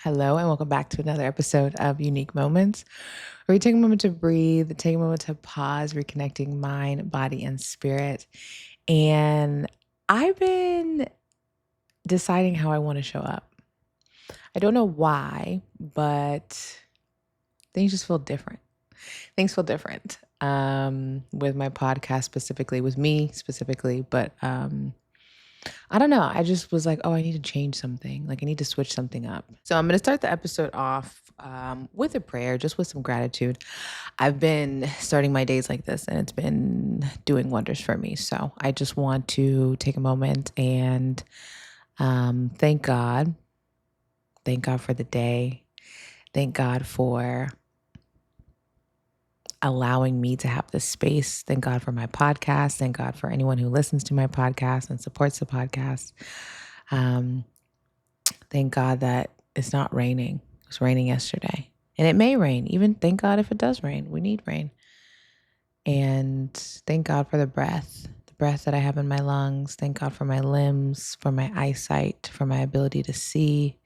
Hello, and welcome back to another episode of Unique Moments, where we take a moment to breathe, take a moment to pause, reconnecting mind, body, and spirit. And I've been deciding how I want to show up. I don't know why, but things just feel different. Things feel different with my podcast specifically, with me specifically, but I don't know. I just was like, oh, I need to change something. Like, I need to switch something up. So, I'm going to start the episode off with a prayer, just with some gratitude. I've been starting my days like this, and it's been doing wonders for me. So, I just want to take a moment and thank God. Thank God for the day. Thank God for allowing me to have this space. Thank God for my podcast. Thank God for anyone who listens to my podcast and supports the podcast. Um, Thank God that it's not raining. It was raining yesterday. And it may rain. Even thank God if it does rain. We need rain. And thank God for the breath that I have in my lungs. Thank God for my limbs, for my eyesight, for my ability to see.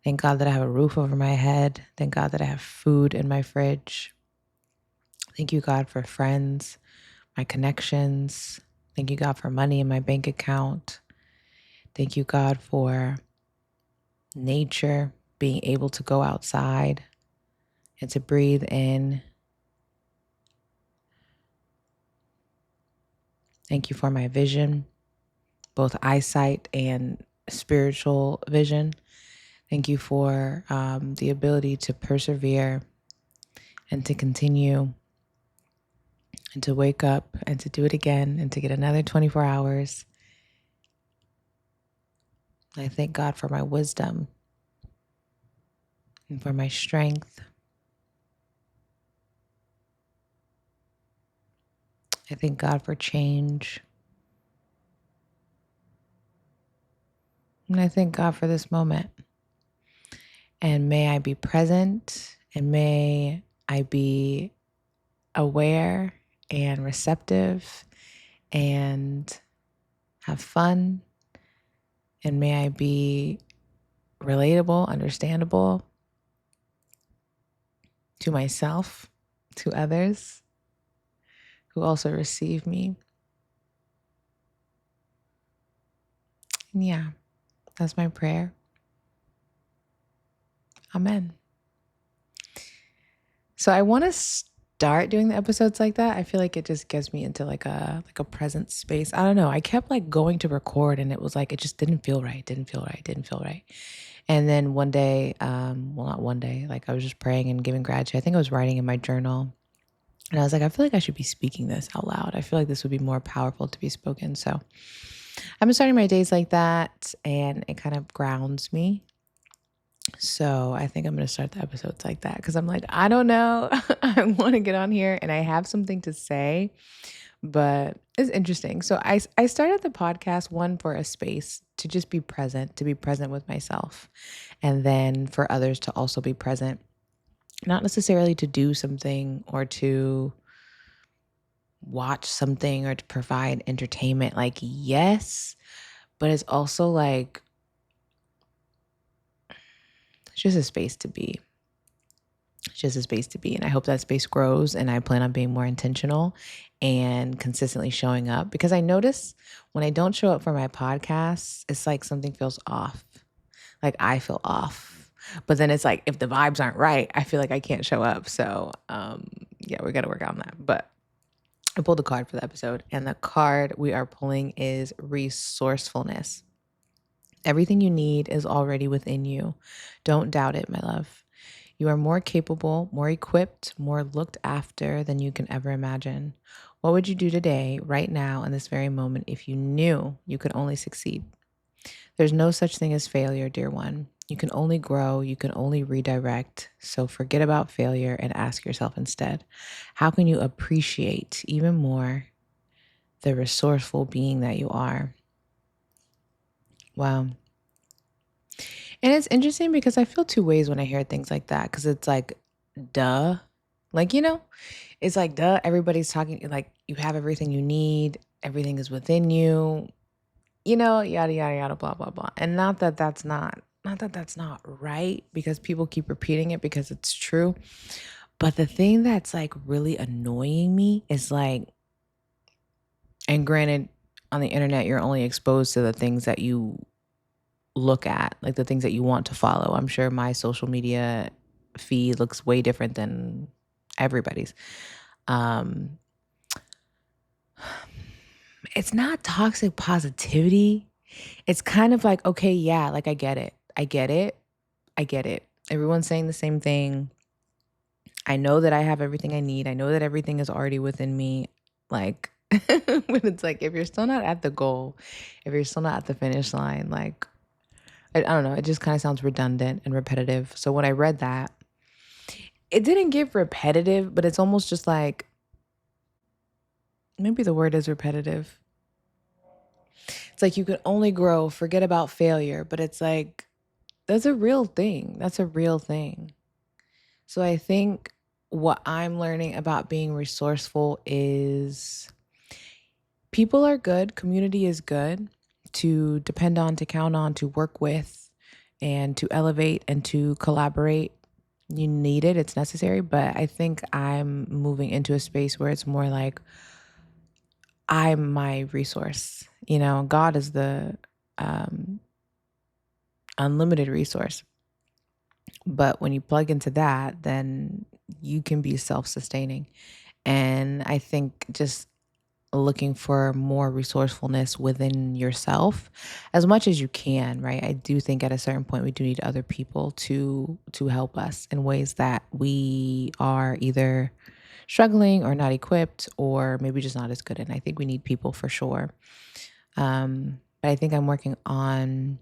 Thank God that I have a roof over my head. Thank God that I have food in my fridge. Thank you, God, for friends, my connections. Thank you, God, for money in my bank account. Thank you, God, for nature, being able to go outside and to breathe in. Thank you for my vision, both eyesight and spiritual vision. Thank you for the ability to persevere and to continue and to wake up and to do it again and to get another 24 hours. I thank God for my wisdom and for my strength. I thank God for change. And I thank God for this moment. And may I be present and may I be aware and receptive and have fun. And may I be relatable, understandable to myself, to others who also receive me. And yeah, that's my prayer. Amen. So I want to start doing the episodes like that. I feel like it just gets me into like a present space. I don't know. I kept like going to record and it was like it just didn't feel right. Didn't feel right. And then one day, well not one day, like I was just praying and giving gratitude. I think I was writing in my journal. And I was like, I feel like I should be speaking this out loud. I feel like this would be more powerful to be spoken. So I've been starting my days like that and it kind of grounds me. So I think I'm going to start the episodes like that because I'm like, I don't know. I want to get on here and I have something to say, but it's interesting. So I started the podcast one for a space to just be present, to be present with myself, and then for others to also be present, not necessarily to do something or to watch something or to provide entertainment. Like, yes, but it's also like, it's just a space to be. It's just a space to be. And I hope that space grows. And I plan on being more intentional and consistently showing up because I notice when I don't show up for my podcasts, it's like something feels off. Like I feel off. But then it's like if the vibes aren't right, I feel like I can't show up. So yeah, we got to work on that. But I pulled the card for the episode, and the card we are pulling is resourcefulness. Everything you need is already within you. Don't doubt it, my love. You are more capable, more equipped, more looked after than you can ever imagine. What would you do today, right now, in this very moment, if you knew you could only succeed? There's no such thing as failure, dear one. You can only grow, you can only redirect. So forget about failure and ask yourself instead, how can you appreciate even more the resourceful being that you are? Wow. And it's interesting because I feel two ways when I hear things like that because it's like, duh. Like, it's like, duh, everybody's talking like you have everything you need, everything is within you, yada, yada, yada, blah, blah, blah. And not that that's not not that that's not right because people keep repeating it because it's true. But the thing that's like really annoying me is like, and granted, on the internet, you're only exposed to the things that you look at, like the things that you want to follow. I'm sure my social media feed looks way different than everybody's. Um, it's not toxic positivity. It's kind of like, okay, yeah, like I get it. I get it. I get it. Everyone's saying the same thing. I know that I have everything I need. I know that everything is already within me. Like, but it's like if you're still not at the goal, if you're still not at the finish line, like, I don't know, it just kind of sounds redundant and repetitive. So when I read that, it didn't get repetitive, but it's almost just like, maybe the word is repetitive. It's like you can only grow, forget about failure, but it's like, that's a real thing. That's a real thing. So I think what I'm learning about being resourceful is people are good, community is good to depend on, to count on, to work with, and to elevate and to collaborate. You need it, it's necessary. But I think I'm moving into a space where it's more like I'm my resource. You know, God is the um, unlimited resource. But when you plug into that, then you can be self sustaining. And I think just looking for more resourcefulness within yourself as much as you can, right? I do think at a certain point we do need other people to help us in ways that we are either struggling or not equipped or maybe just not as good in. I think we need people for sure. But I think I'm working on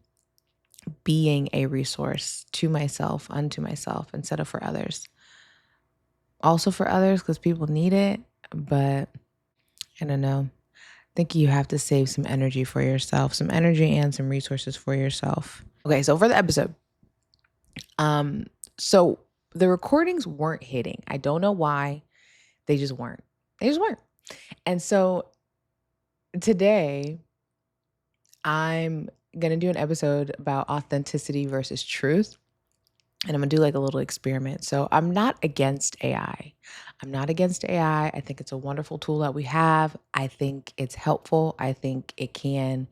being a resource to myself, unto myself, instead of for others. Also for others because people need it, but I don't know. I think you have to save some energy for yourself, some energy and some resources for yourself. Okay, so for the episode, um, so the recordings weren't hitting. I don't know why. They just weren't. They just weren't. And so today, I'm gonna do an episode about authenticity versus truth. And I'm gonna do like a little experiment. So I'm not against AI. I'm not against AI. I think it's a wonderful tool that we have. I think it's helpful. I think it can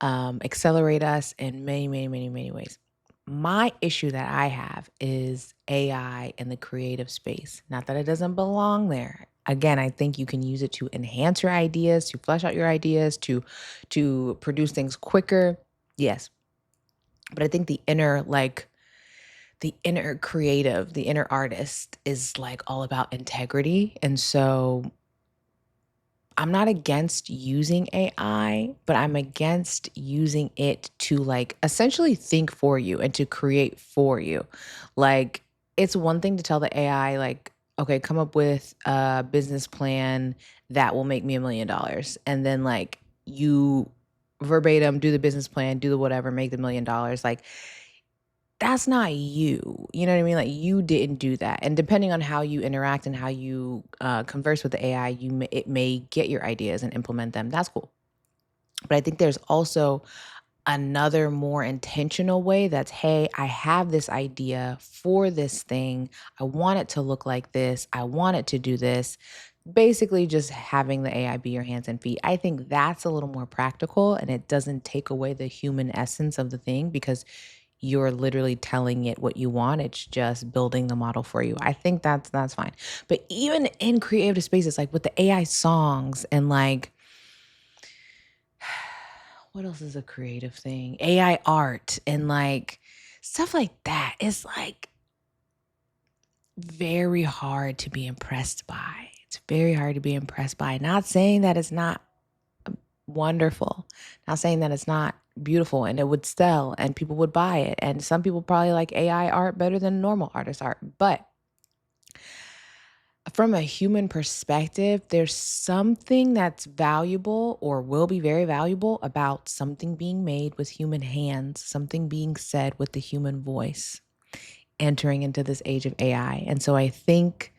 accelerate us in many, many, many, many ways. My issue that I have is AI in the creative space. Not that it doesn't belong there. Again, I think you can use it to enhance your ideas, to flesh out your ideas, to produce things quicker. Yes. But I think the inner creative, the inner artist is like all about integrity. And so I'm not against using AI, but I'm against using it to like essentially think for you and to create for you. Like it's one thing to tell the AI like, okay, come up with a business plan that will make me $1 million. And then like you verbatim do the business plan, do the whatever, make the $1 million. Like that's not you. You know what I mean? Like you didn't do that. And depending on how you interact and how you converse with the AI, it may get your ideas and implement them. That's cool. But I think there's also another more intentional way that's, hey, I have this idea for this thing. I want it to look like this. I want it to do this. Basically, just having the AI be your hands and feet. I think that's a little more practical and it doesn't take away the human essence of the thing because you're literally telling it what you want. It's just building the model for you. I think that's fine. But even in creative spaces, like with the AI songs and like what else is a creative thing? AI art and like stuff like that. It's like very hard to be impressed by. It's very hard to be impressed by. Not saying that it's not wonderful. Not saying that it's not beautiful and it would sell and people would buy it. And some people probably like AI art better than normal artist art. But from a human perspective, there's something that's valuable or will be very valuable about something being made with human hands, something being said with the human voice entering into this age of AI. And so I think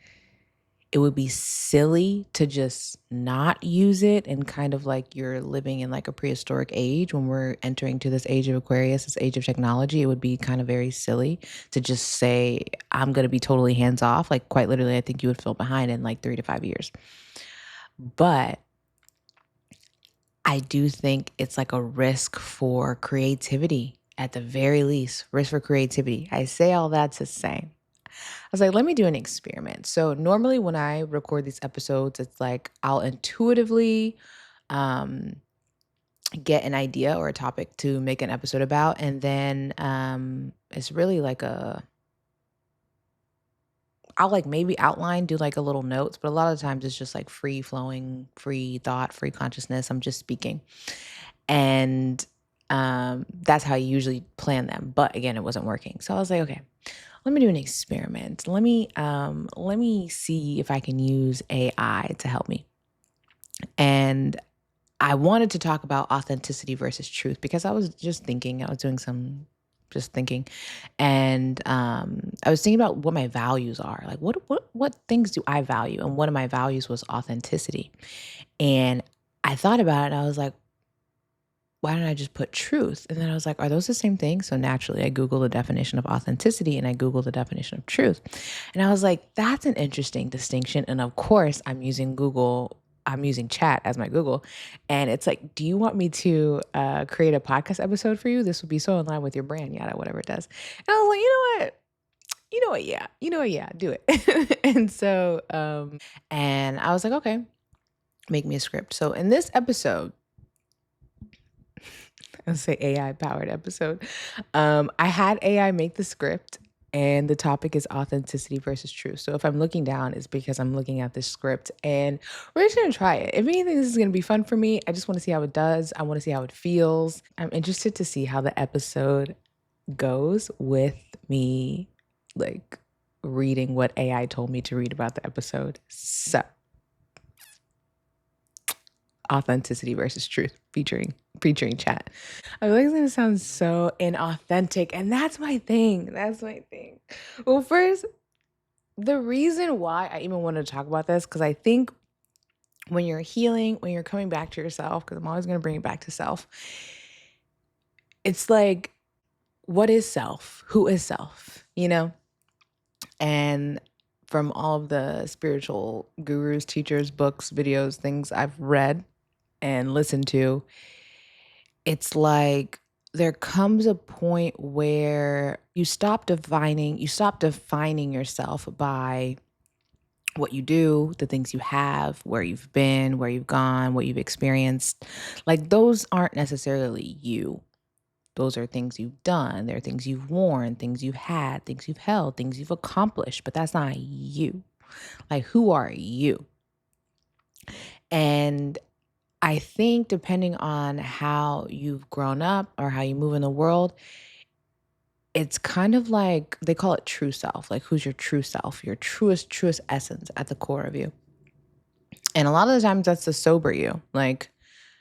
it would be silly to just not use it and kind of like you're living in like a prehistoric age when we're entering to this age of Aquarius, this age of technology. It would be kind of very silly to just say, I'm going to be totally hands off. Like, quite literally, I think you would feel behind in like 3 to 5 years. But I do think it's like a risk for creativity at the very least, risk for creativity. I say all that to say, I was like, let me do an experiment. So normally when I record these episodes, it's like I'll intuitively um, get an idea or a topic to make an episode about. And then it's really like I'll like maybe outline, do like a little notes, but a lot of times it's just like free flowing, free thought, free consciousness. I'm just speaking. And that's how I usually plan them. But again, it wasn't working. So I was like, okay, let me do an experiment. Let me see if I can use AI to help me. And I wanted to talk about authenticity versus truth because I was just thinking, I was doing some just thinking. And I was thinking about what my values are. Like what things do I value? And one of my values was authenticity. And I thought about it and I was like, why don't I just put truth? And then I was like, are those the same thing? So naturally, I Googled the definition of authenticity and I Googled the definition of truth. And I was like, that's an interesting distinction. And of course, I'm using chat as my Google. And it's like, do you want me to create a podcast episode for you? This would be so in line with your brand, yada, whatever it does. And I was like, yeah, do it. And so, and I was like, okay, make me a script. So in this episode, I'll say AI powered episode. I had AI make the script, and the topic is authenticity versus truth. So if I'm looking down, it's because I'm looking at this script, and we're just gonna try it. If anything, this is gonna be fun for me. I just want to see how it does. I want to see how it feels. I'm interested to see how the episode goes with me, like reading what AI told me to read about the episode. So authenticity versus truth featuring chat. I feel like it's gonna sound so inauthentic, and that's my thing. That's my thing. Well, first, the reason why I even wanted to talk about this, because I think when you're healing, when you're coming back to yourself, because I'm always gonna bring it back to self, it's like, what is self? Who is self? You know? And from all of the spiritual gurus, teachers, books, videos, things I've read and listened to, it's like there comes a point where you stop defining yourself by what you do, the things you have, where you've been, where you've gone, what you've experienced. Like those aren't necessarily you. Those are things you've done. They're things you've worn, things you've had, things you've held, things you've accomplished, but that's not you. Like, who are you? And I think depending on how you've grown up or how you move in the world, it's kind of like they call it true self. Like, who's your true self, your truest essence at the core of you. And a lot of the times that's the sober you. Like,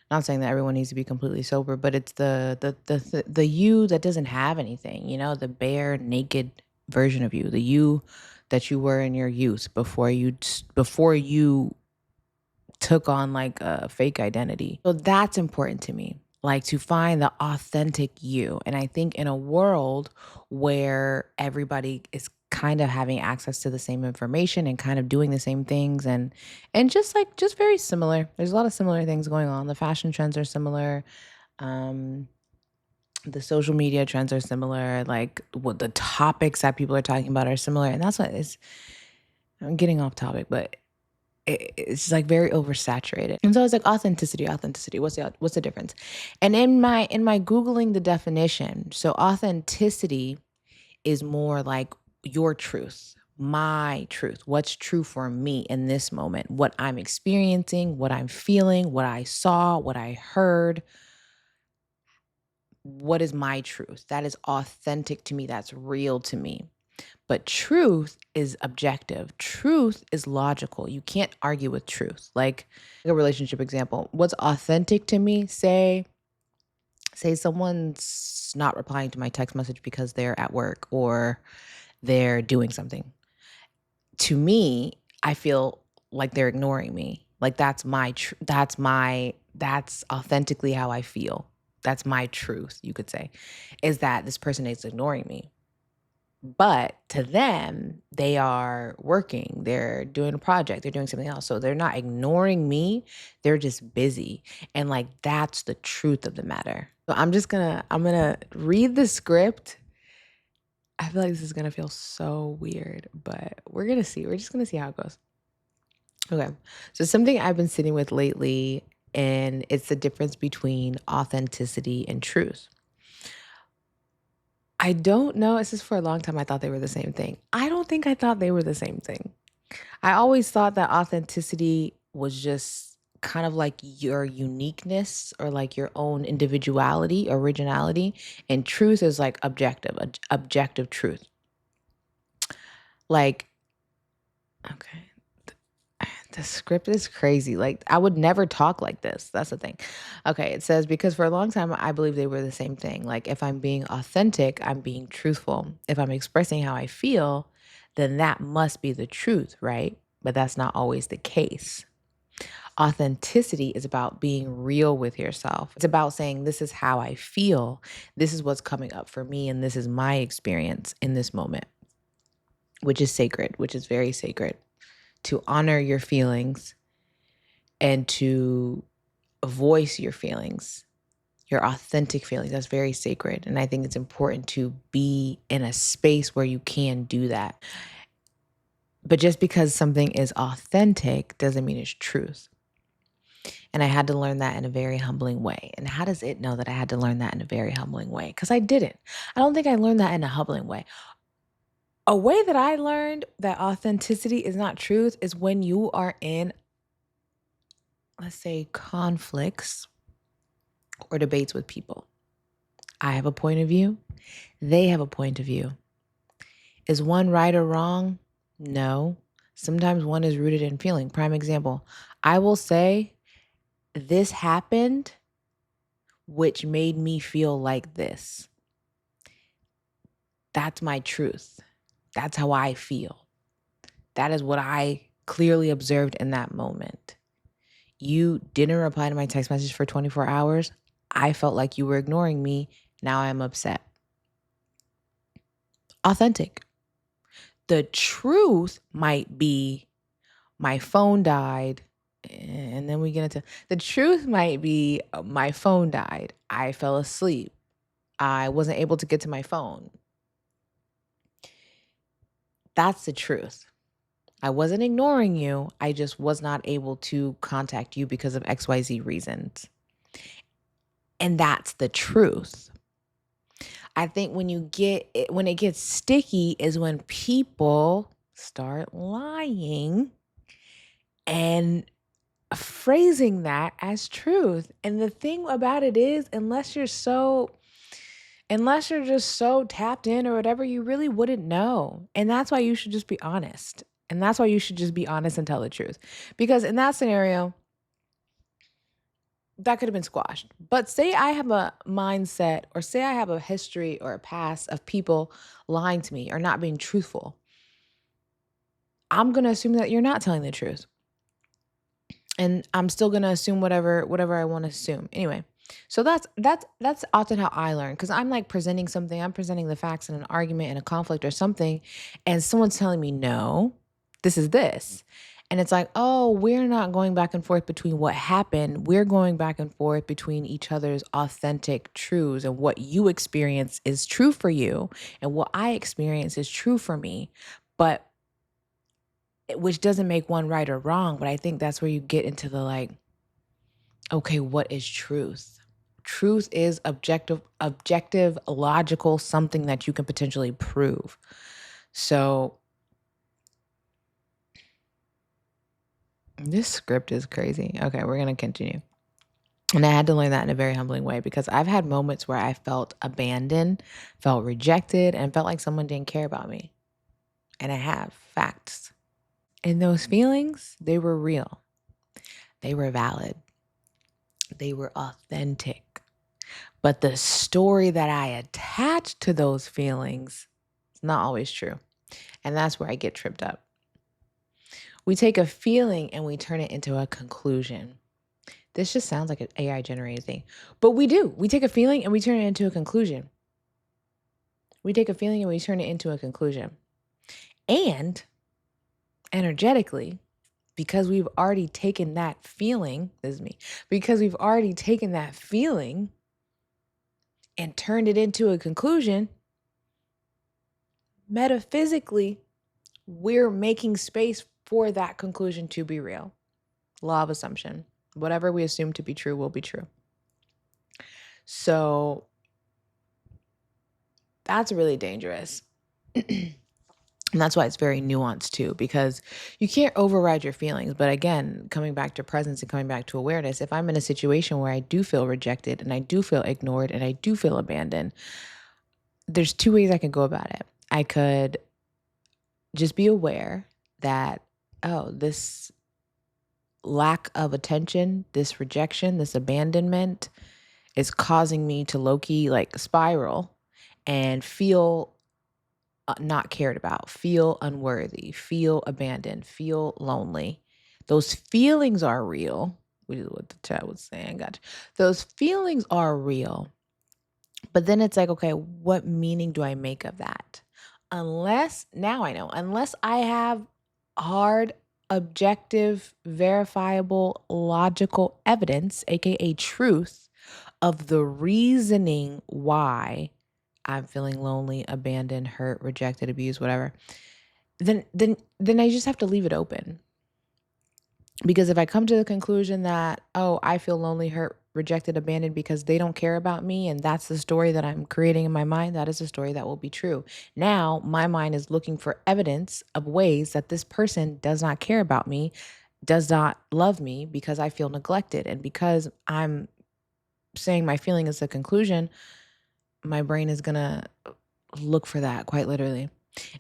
not saying that everyone needs to be completely sober, but it's the you that doesn't have anything, the bare, naked version of you, the you that you were in your youth before you took on like a fake identity. So that's important to me, like to find the authentic you. And I think in a world where everybody is kind of having access to the same information and kind of doing the same things and just very similar. There's a lot of similar things going on. The fashion trends are similar. Um the social media trends are similar, like what the topics that people are talking about are similar. And that's what is I'm getting off topic, but it's like very oversaturated. And so it's like authenticity. What's the difference? And in my googling the definition, so authenticity is more like your truth, my truth, what's true for me in this moment, what I'm experiencing, what I'm feeling, what I saw, what I heard, what is my truth? That is authentic to me, that's real to me. But truth is objective. Truth is logical. You can't argue with truth. Like a relationship example. What's authentic to me? Say someone's not replying to my text message because they're at work or they're doing something. To me, I feel like they're ignoring me. Like that's authentically how I feel. That's my truth, you could say, is that this person is ignoring me. But to them, they are working, they're doing a project, they're doing something else. So they're not ignoring me, they're just busy. And like that's the truth of the matter. So I'm gonna read the script. I feel like this is gonna feel so weird, but we're gonna see. We're just gonna see how it goes. Okay. So something I've been sitting with lately, and it's the difference between authenticity and truth. I don't know. It's just for a long time I thought they were the same thing. I don't think I thought they were the same thing. I always thought that authenticity was just kind of like your uniqueness or like your own individuality, originality, and truth is like objective truth. Like, okay, the script is crazy. Like, I would never talk like this. That's the thing. Okay, it says, because for a long time, I believe they were the same thing. Like, if I'm being authentic, I'm being truthful. If I'm expressing how I feel, then that must be the truth, right? But that's not always the case. Authenticity is about being real with yourself. It's about saying, this is how I feel. This is what's coming up for me. And this is my experience in this moment, which is sacred, which is very sacred. To honor your feelings and to voice your feelings, your authentic feelings. That's very sacred. And I think it's important to be in a space where you can do that. But just because something is authentic doesn't mean it's truth. And I had to learn that in a very humbling way. And how does it know that I had to learn that in a very humbling way? Because I didn't. I don't think I learned that in a humbling way. A way that I learned that authenticity is not truth is when you are in, let's say, conflicts or debates with people. I have a point of view. They have a point of view. Is one right or wrong? No. Sometimes one is rooted in feeling. Prime example, I will say, this happened, which made me feel like this. That's my truth. That's how I feel. That is what I clearly observed in that moment. You didn't reply to my text message for 24 hours. I felt like you were ignoring me. Now I'm upset. Authentic. The truth might be my phone died. And then we get into the truth might be my phone died. I fell asleep. I wasn't able to get to my phone. That's the truth. I wasn't ignoring you. I just was not able to contact you because of XYZ reasons. And that's the truth. I think when it gets sticky is when people start lying and phrasing that as truth. And the thing about it is, unless you're just so tapped in or whatever, you really wouldn't know. And that's why you should just be honest. And that's why you should just be honest and tell the truth. Because in that scenario, that could have been squashed. But say I have a mindset or say I have a history or a past of people lying to me or not being truthful. I'm going to assume that you're not telling the truth. And I'm still going to assume whatever I want to assume. Anyway, so that's often how I learn, cuz I'm like presenting something, I'm presenting the facts in an argument in a conflict or something, and someone's telling me, "No, this is this." And it's like, "Oh, we're not going back and forth between what happened. We're going back and forth between each other's authentic truths, and what you experience is true for you and what I experience is true for me." But which doesn't make one right or wrong, but I think that's where you get into the like, okay, what is truth? Truth is objective, logical, something that you can potentially prove. So this script is crazy. Okay, we're going to continue. And I had to learn that in a very humbling way because I've had moments where I felt abandoned, felt rejected, and felt like someone didn't care about me. And I have facts. And those feelings, they were real. They were valid. They were authentic. But the story that I attached to those feelings is not always true. And that's where I get tripped up. We take a feeling and we turn it into a conclusion. This just sounds like an AI generated thing, but we do. We take a feeling and we turn it into a conclusion. We take a feeling and we turn it into a conclusion. And energetically, because we've already taken that feeling, this is me, because we've already taken that feeling and turned it into a conclusion, metaphysically, we're making space for that conclusion to be real. Law of assumption. Whatever we assume to be true will be true. So that's really dangerous. And that's why it's very nuanced too, because you can't override your feelings. But again, coming back to presence and coming back to awareness, if I'm in a situation where I do feel rejected and I do feel ignored and I do feel abandoned, there's two ways I can go about it. I could just be aware that, oh, this lack of attention, this rejection, this abandonment is causing me to low-key like spiral and feel not cared about, feel unworthy, feel abandoned, feel lonely. Those feelings are real, which is what the chat was saying. Gotcha. Those feelings are real. But then it's like, okay, what meaning do I make of that? Now I know, unless I have hard, objective, verifiable, logical evidence, AKA truth, of the reasoning why I'm feeling lonely, abandoned, hurt, rejected, abused, whatever, then I just have to leave it open. Because if I come to the conclusion that, oh, I feel lonely, hurt, rejected, abandoned because they don't care about me, and that's the story that I'm creating in my mind, that is a story that will be true. Now, my mind is looking for evidence of ways that this person does not care about me, does not love me because I feel neglected. And because I'm saying my feeling is the conclusion, my brain is going to look for that quite literally.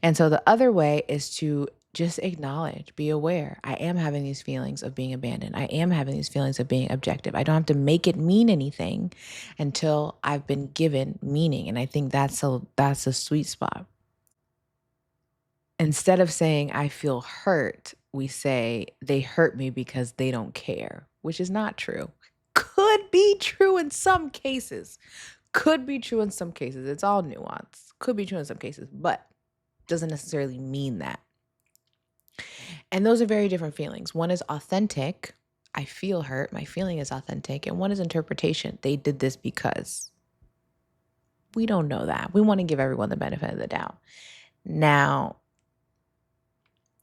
And so the other way is to just acknowledge, be aware. I am having these feelings of being abandoned. I am having these feelings of being objective. I don't have to make it mean anything until I've been given meaning. And I think that's a sweet spot. Instead of saying I feel hurt, we say they hurt me because they don't care, which is not true. Could be true in some cases. Could be true in some cases. It's all nuance. Could be true in some cases, but doesn't necessarily mean that. And those are very different feelings. One is authentic. I feel hurt. My feeling is authentic. And one is interpretation. They did this because. We don't know that. We want to give everyone the benefit of the doubt. Now,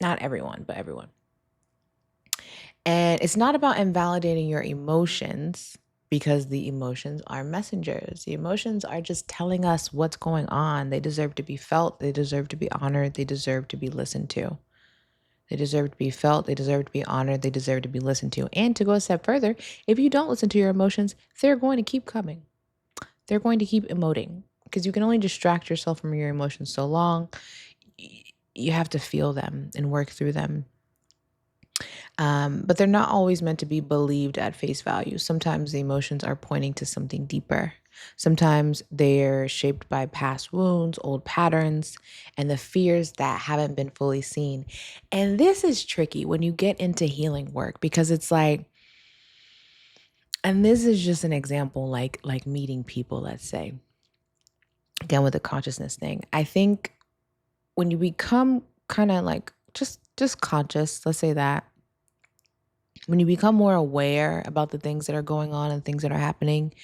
not everyone, but everyone. And it's not about invalidating your emotions, because the emotions are messengers. The emotions are just telling us what's going on. They deserve to be felt. They deserve to be honored. They deserve to be listened to. They deserve to be felt. They deserve to be honored. They deserve to be listened to. And to go a step further, if you don't listen to your emotions, they're going to keep coming. They're going to keep emoting, because you can only distract yourself from your emotions so long. You have to feel them and work through them. But they're not always meant to be believed at face value. Sometimes the emotions are pointing to something deeper. Sometimes they're shaped by past wounds, old patterns, and the fears that haven't been fully seen. And this is tricky when you get into healing work, because it's like, and this is just an example, like meeting people, let's say, again, with the consciousness thing. I think when you become kind of like just conscious, let's say that, when you become more aware about the things that are going on and things that are happening,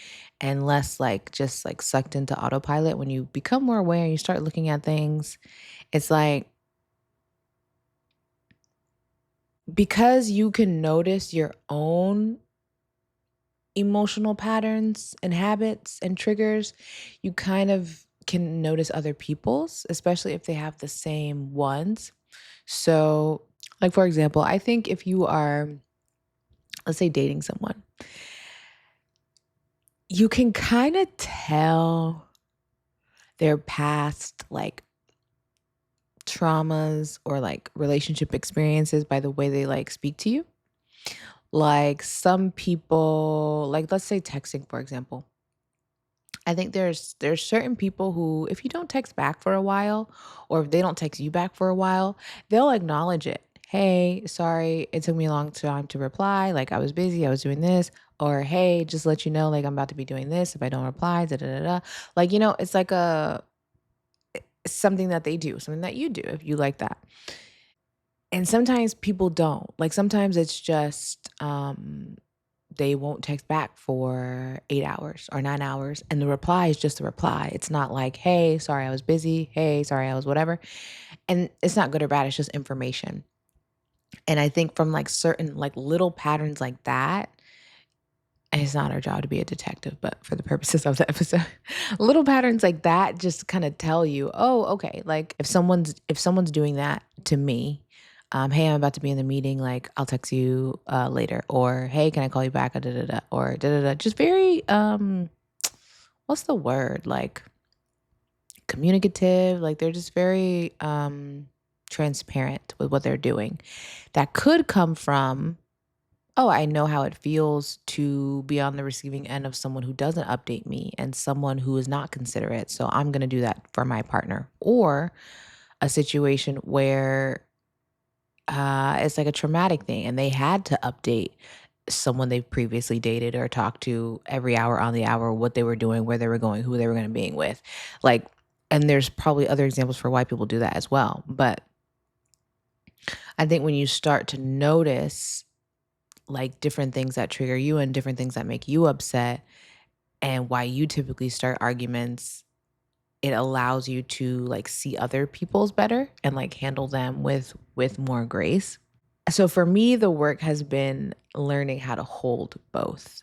and less like just like sucked into autopilot, when you become more aware and you start looking at things, it's like, because you can notice your own emotional patterns and habits and triggers, you kind of can notice other people's, especially if they have the same ones. So, like, for example, I think if you are, let's say, dating someone, you can kind of tell their past like traumas or like relationship experiences by the way they like speak to you. Like some people, like let's say texting, for example. I think there's certain people who, if you don't text back for a while, or if they don't text you back for a while, they'll acknowledge it. hey, sorry, it took me a long time to reply. Like I was busy, I was doing this. Or hey, just let you know, like I'm about to be doing this. If I don't reply, da da da da. Like, it's like something that they do, something that you do if you like that. And sometimes people don't. Like sometimes it's just they won't text back for 8 hours or 9 hours and the reply is just a reply. It's not like, "Hey, sorry I was busy. Hey, sorry I was whatever." And it's not good or bad, it's just information. And I think from like certain like little patterns like that, and it's not our job to be a detective, but for the purposes of the episode, little patterns like that just kind of tell you, oh, okay, like if someone's doing that to me, hey, I'm about to be in the meeting, like I'll text you later, or hey, can I call you back? Da, da, da, da, or da da da. Just very what's the word? Like communicative. Like they're just very transparent with what they're doing. That could come from, oh, I know how it feels to be on the receiving end of someone who doesn't update me and someone who is not considerate. So I'm going to do that for my partner. Or a situation where it's like a traumatic thing and they had to update someone they've previously dated or talked to every hour on the hour, what they were doing, where they were going, who they were going to be with. Like, and there's probably other examples for why people do that as well. But I think when you start to notice like different things that trigger you and different things that make you upset and why you typically start arguments, it allows you to like see other people's better and like handle them with more grace. So for me, the work has been learning how to hold both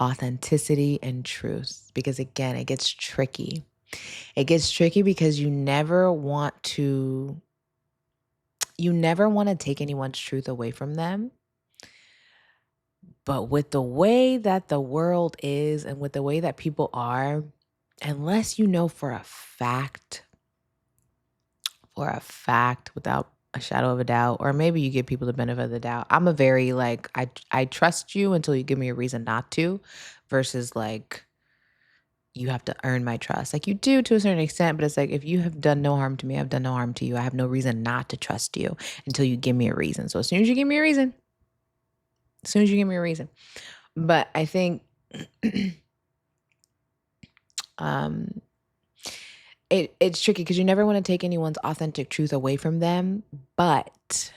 authenticity and truth because again, it gets tricky. It gets tricky because you never want to take anyone's truth away from them. But with the way that the world is and with the way that people are, unless you know for a fact, without a shadow of a doubt, or maybe you give people the benefit of the doubt. I'm a very like I trust you until you give me a reason not to, versus like you have to earn my trust. Like you do to a certain extent, but it's like if you have done no harm to me, I've done no harm to you. I have no reason not to trust you until you give me a reason. So as soon as you give me a reason, as soon as you give me a reason. But I think um it's tricky because you never want to take anyone's authentic truth away from them, but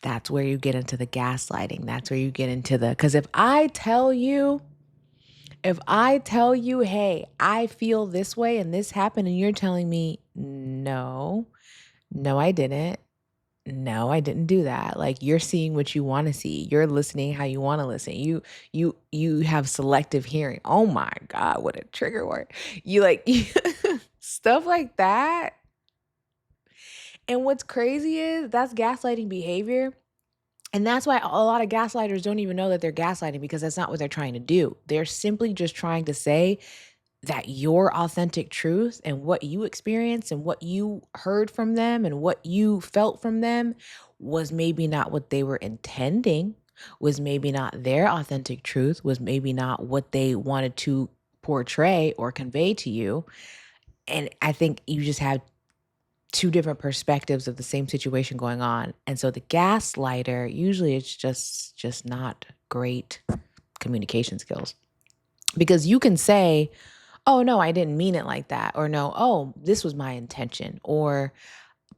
that's where you get into the gaslighting. That's where you get into because if I tell you, hey, I feel this way and this happened, and you're telling me, no, no, I didn't. No, I didn't do that. Like you're seeing what you want to see. You're listening how you want to listen. You have selective hearing. Oh my God, what a trigger word. You like stuff like that. And what's crazy is that's gaslighting behavior. And that's why a lot of gaslighters don't even know that they're gaslighting because that's not what they're trying to do. They're simply just trying to say that your authentic truth and what you experienced and what you heard from them and what you felt from them was maybe not what they were intending, was maybe not their authentic truth, was maybe not what they wanted to portray or convey to you. And I think you just have two different perspectives of the same situation going on. And so the gaslighter, usually it's just not great communication skills. Because you can say, "Oh no, I didn't mean it like that." Or no, "Oh, this was my intention." Or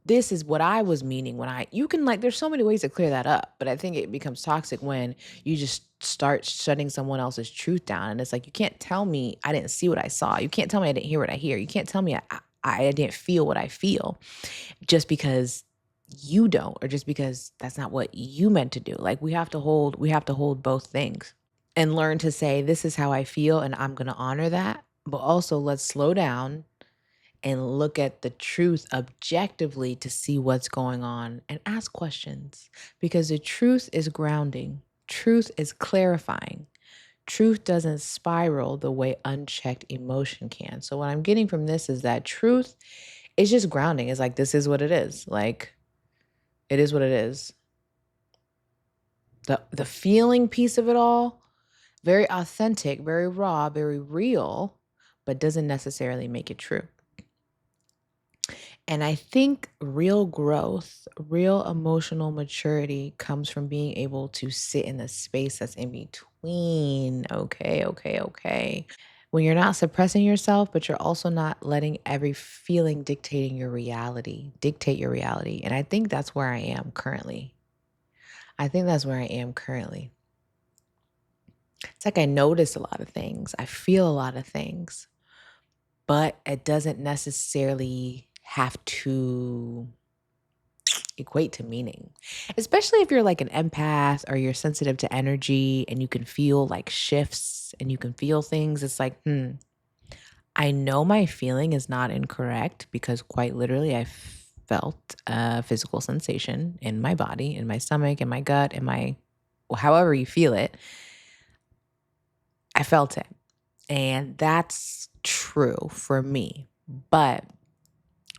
this is what I was meaning when you can like there's so many ways to clear that up, but I think it becomes toxic when you just start shutting someone else's truth down and it's like you can't tell me I didn't see what I saw. You can't tell me I didn't hear what I hear. You can't tell me I didn't feel what I feel just because you don't or just because that's not what you meant to do. Like we have to hold both things and learn to say this is how I feel and I'm going to honor that, but also let's slow down and look at the truth objectively to see what's going on and ask questions because the truth is grounding. Truth is clarifying. Truth doesn't spiral the way unchecked emotion can. So, what I'm getting from this is that truth is just grounding. It's like, this is what it is. Like, it is what it is. The feeling piece of it all, very authentic, very raw, very real, but doesn't necessarily make it true. And I think real growth, real emotional maturity comes from being able to sit in the space that's in between. Okay, okay, okay. When you're not suppressing yourself, but you're also not letting every feeling dictate your reality. And I think that's where I am currently. I think that's where I am currently. It's like I notice a lot of things, I feel a lot of things, but it doesn't necessarily have to equate to meaning. Especially if you're like an empath or you're sensitive to energy and you can feel like shifts and you can feel things. It's like, I know my feeling is not incorrect because quite literally I felt a physical sensation in my body, in my stomach, in my gut, in my however you feel it. I felt it. And that's true for me. But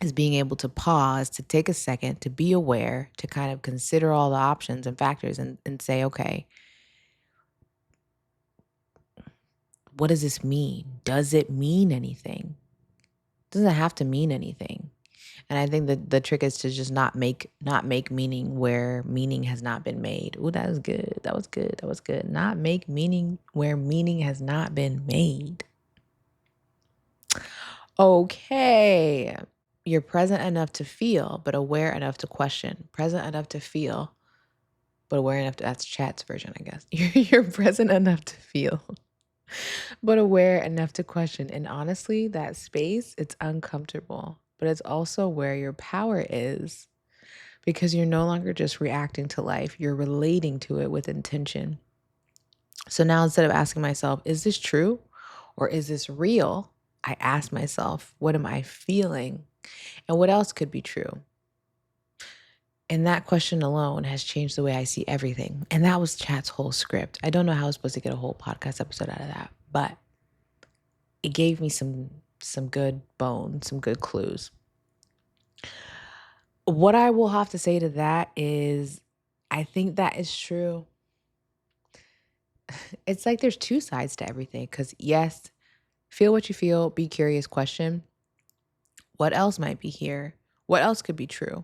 is being able to pause, to take a second, to be aware, to kind of consider all the options and factors and say, okay, what does this mean? Does it mean anything? Doesn't have to mean anything. And I think that the trick is to just not make meaning where meaning has not been made. Ooh, that was good. That was good. That was good. Not make meaning where meaning has not been made. Okay. You're present enough to feel, but aware enough to question. Present enough to feel, but aware enough to, that's chat's version, I guess. You're present enough to feel, but aware enough to question. And honestly, that space, it's uncomfortable, but it's also where your power is because you're no longer just reacting to life, you're relating to it with intention. So now instead of asking myself, is this true or is this real? I ask myself, what am I feeling? And what else could be true? And that question alone has changed the way I see everything. And that was Chat's whole script. I don't know how I was supposed to get a whole podcast episode out of that, but it gave me some good bones, some good clues. What I will have to say to that is I think that is true. It's like there's two sides to everything cuz yes, feel what you feel, be curious, question what else might be here? What else could be true?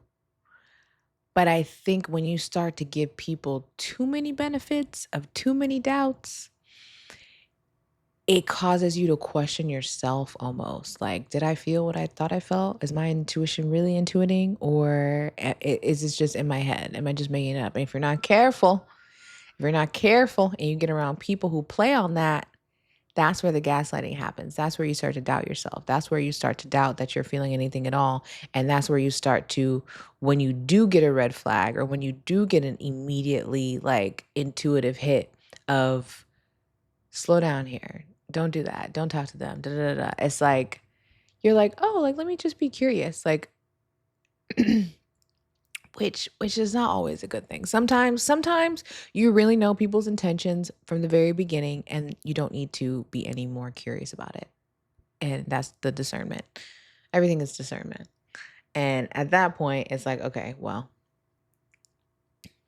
But I think when you start to give people too many benefits of too many doubts, it causes you to question yourself almost. Like, did I feel what I thought I felt? Is my intuition really intuiting? Or is this just in my head? Am I just making it up? And if you're not careful and you get around people who play on that, that's where the gaslighting happens. That's where you start to doubt yourself. That's where you start to doubt that you're feeling anything at all. And that's where you start to, when you do get a red flag or when you do get an immediately like intuitive hit of slow down here, don't do that, don't talk to them, da da da. Da. It's like, you're like, oh, like, let me just be curious. Like, which is not always a good thing. Sometimes you really know people's intentions from the very beginning and you don't need to be any more curious about it. And that's the discernment. Everything is discernment. And at that point, it's like, okay, well,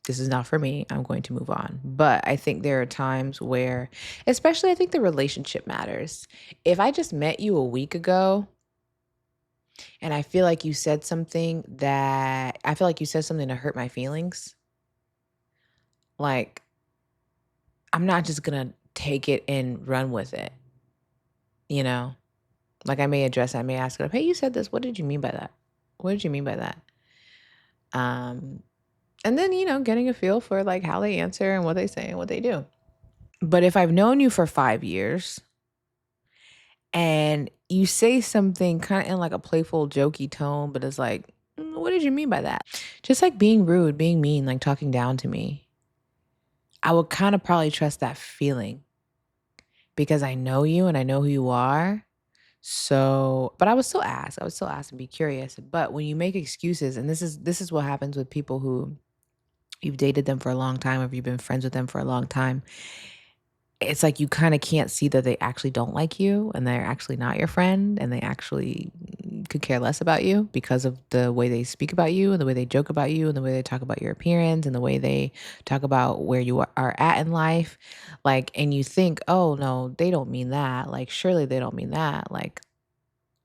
this is not for me. I'm going to move on. But I think there are times where, especially I think the relationship matters. If I just met you a week ago and I feel like you said something to hurt my feelings, like I'm not just going to take it and run with it, you know? Like I may address it, I may ask it, hey, you said this. What did you mean by that? What did you mean by that? Um, and then, getting a feel for like how they answer and what they say and what they do. But if I've known you for 5 years and you say something kind of in like a playful, jokey tone, but it's like, what did you mean by that? Just like being rude, being mean, like talking down to me, I would kind of probably trust that feeling because I know you and I know who you are. So, but I would still ask and be curious. But when you make excuses, and this is what happens with people who you've dated them for a long time, or you've been friends with them for a long time, it's like you kind of can't see that they actually don't like you and they're actually not your friend and they actually could care less about you because of the way they speak about you and the way they joke about you and the way they talk about your appearance and the way they talk about where you are at in life. Like, and you think, oh no, they don't mean that. Like, surely they don't mean that. Like,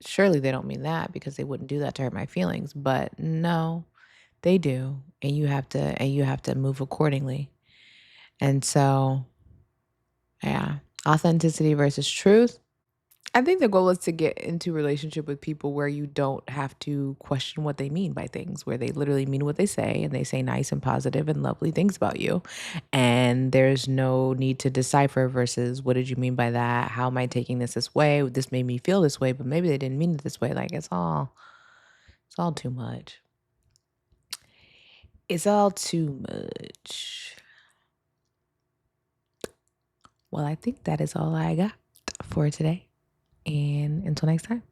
Surely they don't mean that because they wouldn't do that to hurt my feelings. But no, they do. And you have to move accordingly. And so, yeah, authenticity versus truth. I think the goal is to get into a relationship with people where you don't have to question what they mean by things, where they literally mean what they say and they say nice and positive and lovely things about you. And there's no need to decipher versus what did you mean by that? How am I taking this way? This made me feel this way, but maybe they didn't mean it this way. Like it's all too much. It's all too much. Well, I think that is all I got for today. And until next time.